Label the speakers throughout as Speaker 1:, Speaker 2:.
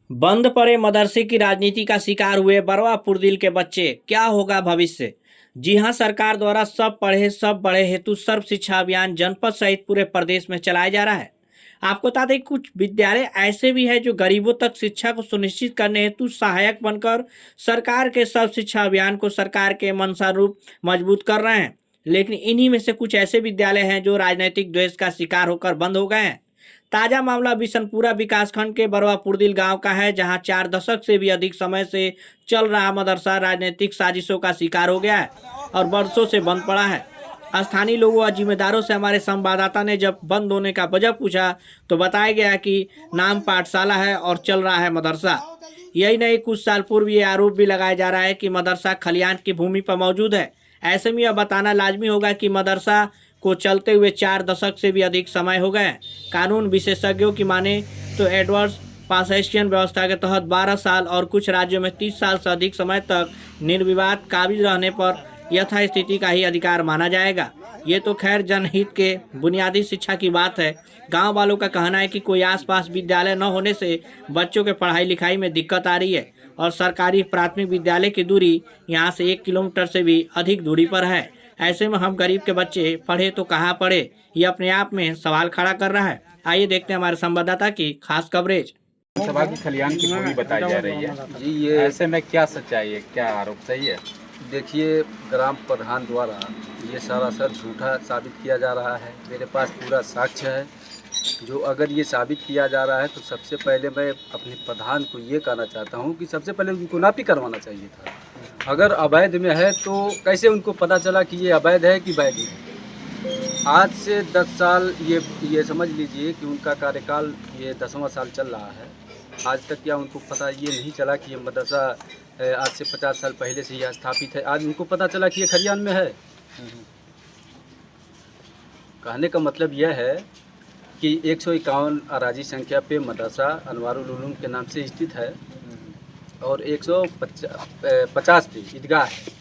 Speaker 1: बंद पड़े मदरसे की राजनीति का शिकार हुए बरवा पुरदिल के बच्चे, क्या होगा भविष्य। जी हां, सरकार द्वारा सब पढ़े सब बढ़े हेतु सर्व शिक्षा अभियान जनपद सहित पूरे प्रदेश में चलाया जा रहा है। आपको बता दें, कुछ विद्यालय ऐसे भी हैं जो गरीबों तक शिक्षा को सुनिश्चित करने हेतु सहायक बनकर सरकार के सर्व शिक्षा अभियान को सरकार के मंशारूप मजबूत कर रहे हैं। लेकिन इन्हीं में से कुछ ऐसे विद्यालय हैं जो राजनीतिक द्वेष का शिकार होकर बंद हो गए हैं। ताजा मामला बिशनपुरा विकासखंड के बरवा पुरदिल गांव का है, जहां 4 दशक से भी अधिक समय से चल रहा मदरसा राजनीतिक साजिशों का शिकार हो गया है और वर्षों से बंद पड़ा है। स्थानीय लोगों और जिम्मेदारों से हमारे संवाददाता ने जब बंद होने का वजह पूछा तो बताया गया कि नाम पाठशाला है और चल रहा है मदरसा। यही नहीं, कुछ साल पूर्व ये आरोप भी लगाया जा रहा है कि मदरसा खलियान की भूमि पर मौजूद है। ऐसे में यह बताना लाजमी होगा कि मदरसा को चलते हुए 4 दशक से भी अधिक समय हो गए। कानून विशेषज्ञों की माने तो एडवर्स पासेशन व्यवस्था के तहत 12 साल और कुछ राज्यों में 30 साल से अधिक समय तक निर्विवाद काबिज रहने पर यथास्थिति का ही अधिकार माना जाएगा। ये तो खैर जनहित के बुनियादी शिक्षा की बात है। गांव वालों का कहना है कि कोई आसपास विद्यालय न होने से बच्चों के पढ़ाई लिखाई में दिक्कत आ रही है और सरकारी प्राथमिक विद्यालय की दूरी यहाँ से 1 किलोमीटर से भी अधिक दूरी पर है। ऐसे में हम गरीब के बच्चे पढ़े तो कहाँ पढ़े, ये अपने आप में सवाल खड़ा कर रहा है। आइए देखते हैं हमारे संवाददाता की खास कवरेज।
Speaker 2: सभा की खलियान की भूमि बताई जा रही है
Speaker 3: जी, ये
Speaker 2: ऐसे में क्या सच्चाई है, क्या आरोप सही है?
Speaker 3: देखिए, ग्राम प्रधान द्वारा ये सरासर झूठा साबित किया जा रहा है। मेरे पास पूरा साक्ष्य है। जो अगर ये साबित किया जा रहा है तो सबसे पहले मैं अपने प्रधान को ये कहना चाहता हूँ कि सबसे पहले उनको नापी करवाना चाहिए था। अगर अवैध में है तो कैसे उनको पता चला कि ये अवैध है कि वैध है? आज से 10 साल ये समझ लीजिए कि उनका कार्यकाल ये 10वां साल चल रहा है। आज तक क्या उनको पता ये नहीं चला कि ये मदरसा आज से 50 साल पहले से यह स्थापित है? आज उनको पता चला कि ये खलियान में है। कहने का मतलब यह है कि 151 अराजी संख्या पे मदरसा अनवारुल उलूम के नाम से स्थित है और 150 पे ईदगाह है।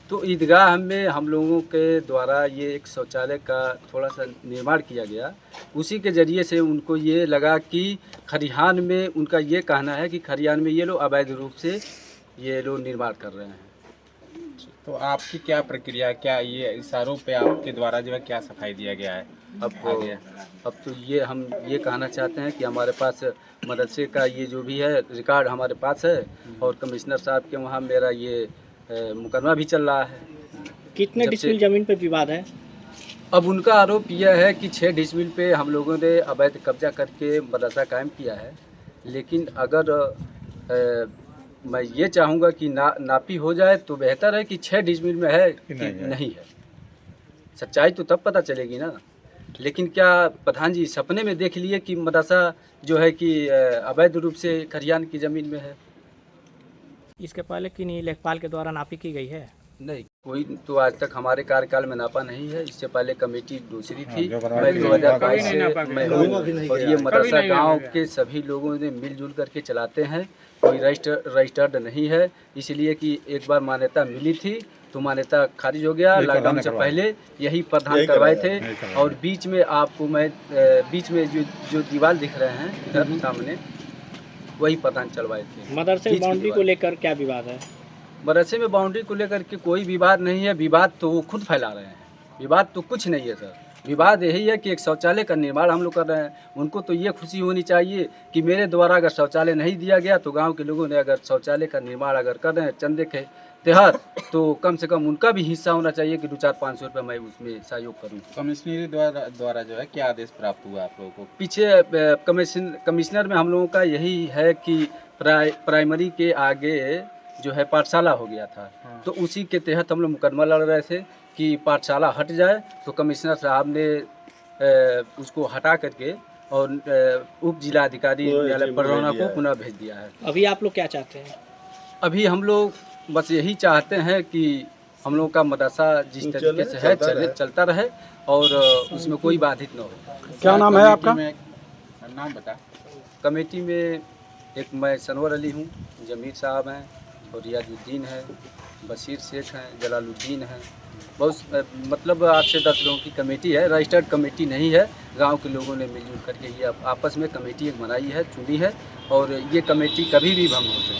Speaker 3: तो ईदगाह में हम लोगों के द्वारा ये एक शौचालय का थोड़ा सा निर्माण किया गया। उसी के ज़रिए से उनको ये लगा कि खरिहान में, उनका ये कहना है कि खरिहान में ये लोग अवैध रूप से ये लोग निर्माण कर रहे हैं।
Speaker 2: तो आपकी क्या प्रक्रिया, क्या ये इस आरोप पे आपके द्वारा जो है क्या सफाई दिया गया है?
Speaker 3: अब तो ये हम ये कहना चाहते हैं कि हमारे पास मदरसे का ये जो भी है रिकॉर्ड हमारे पास है और कमिश्नर साहब के वहाँ मेरा ये मुकदमा भी चल रहा है।
Speaker 1: कितने डिसमिल जमीन पे विवाद है?
Speaker 3: अब उनका आरोप यह है कि 6 डिसमिल पे हम लोगों ने अवैध कब्जा करके मदरसा कायम किया है। लेकिन अगर मैं ये चाहूँगा कि नापी हो जाए तो बेहतर है कि 6 डिसमिल में है कि नहीं है। सच्चाई तो तब पता चलेगी ना। लेकिन क्या प्रधान जी सपने में देख लिए कि मदरसा जो है कि अवैध रूप से खरियान की ज़मीन में है?
Speaker 1: इसके पहले कि नहीं लेखपाल के द्वारा नापी की गई है?
Speaker 3: नहीं, कोई तो आज तक हमारे कार्यकाल में नापा नहीं है। इससे पहले कमेटी दूसरी थी। मैं 2022 से मैं हूँ और ये मदरसा गांव के सभी लोगों ने मिलजुल करके चलाते हैं। कोई रजिस्टर्ड नहीं है, इसलिए कि एक बार मान्यता मिली थी तो मान्यता खारिज हो गया। लॉकडाउन से पहले यही प्रधान करवाए थे। और बीच में आपको मैं बीच में जो दीवार दिख रहे हैं इधर सामने, वही प्रधान चलवाए थे।
Speaker 1: मदरसे की बाउंड्री को लेकर क्या विवाद है?
Speaker 3: मदरसे में बाउंड्री को लेकर के कोई विवाद नहीं है। विवाद तो वो खुद फैला रहे हैं। विवाद तो कुछ नहीं है सर। विवाद यही है कि एक शौचालय का निर्माण हम लोग कर रहे हैं। उनको तो ये खुशी होनी चाहिए कि मेरे द्वारा अगर शौचालय नहीं दिया गया तो गांव के लोगों ने अगर शौचालय का निर्माण अगर कर रहे हैं चंदे के तहत, तो कम से कम उनका भी हिस्सा होना चाहिए कि 200-500 रुपये मैं उसमें सहयोग करूँ।
Speaker 2: कमिश्नरी द्वारा जो है क्या आदेश प्राप्त हुआ आप लोगों को?
Speaker 3: पीछे कमिश्नर में हम लोगों का यही है कि प्राइमरी के आगे जो है पाठशाला हो गया था। तो उसी के तहत हम लोग मुकदमा लड़ रहे थे कि पाठशाला हट जाए। तो कमिश्नर साहब ने उसको हटा करके और उप जिलाधिकारी न्यायालय बरौना को पुनः भेज दिया है।
Speaker 1: अभी आप लोग क्या चाहते हैं?
Speaker 3: अभी हम लोग बस यही चाहते हैं कि हम लोग का मदरसा जिस तरीके से है चलता रहे और उसमें कोई बाधित न हो।
Speaker 4: क्या नाम है आपका?
Speaker 2: नाम बता।
Speaker 3: कमेटी में एक मैं सनवर अली हूँ, जमीर साहब हैं और रियाजुद्दीन है, बशीर शेख हैं, जलालुद्दीन हैं। बहुत मतलब 8 से 10 लोगों की कमेटी है, रजिस्टर्ड कमेटी नहीं है। गांव के लोगों ने मिलजुल करके ये आपस में कमेटी एक बनाई है, चुनी है, और ये कमेटी कभी भी भंग हो सकती है।